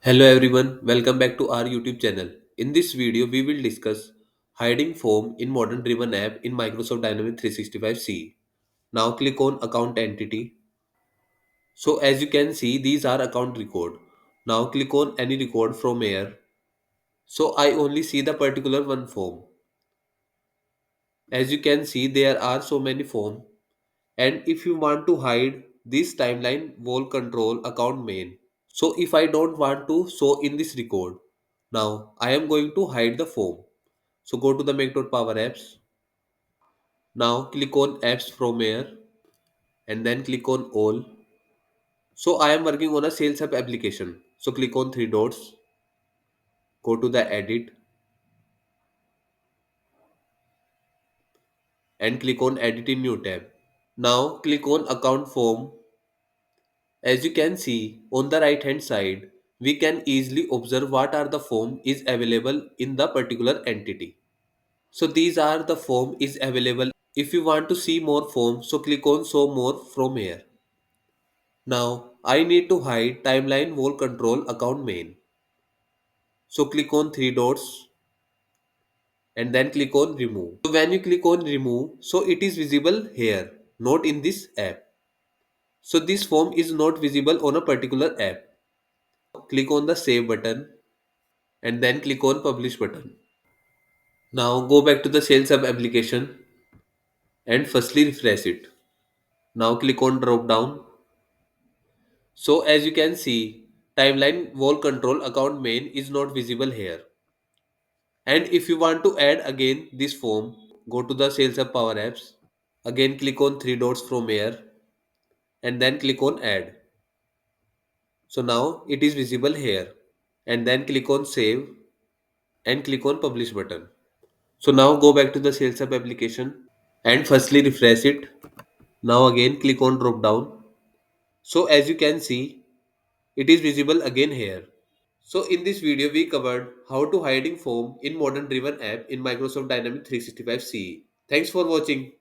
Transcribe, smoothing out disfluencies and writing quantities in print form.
Hello everyone, welcome back to our YouTube channel. In this video, we will discuss hiding form in modern driven app in Microsoft Dynamics 365 CE. Now click on account entity. So as you can see, these are account record. Now click on any record from here. So I only see the particular one form. As you can see, there are so many form. And if you want to hide this timeline wall control account main. So if I don't want to show in this record, now I am going to hide the form. So go to the Make.Power Apps. Now click on Apps from here and then click on All. So I am working on a Sales App application. So click on three dots, go to the Edit and click on Edit in New tab. Now click on Account Form. As you can see on the right hand side, we can easily observe what are the form is available in the particular entity. So these are the form is available. If you want to see more form, so click on show more from here. Now I need to hide timeline wall control account main. So click on three dots and then click on remove. So when you click on remove, so it is visible here, not in this app. So this form is not visible on a particular app. Click on the save button and then click on publish button. Now go back to the sales app application and firstly refresh it. Now click on drop down. So as you can see, timeline wall control account main is not visible here. And if you want to add again this form, go to the Sales App Power Apps. Again click on three dots from here and then click on add. So now it is visible here and then click on save and click on publish button. So now go back to the Sales App application and firstly refresh it. Now again click on drop down. So as you can see, it is visible again here. So in this video, we covered how to hiding form in modern driven app in Microsoft Dynamics 365 CE. Thanks for watching.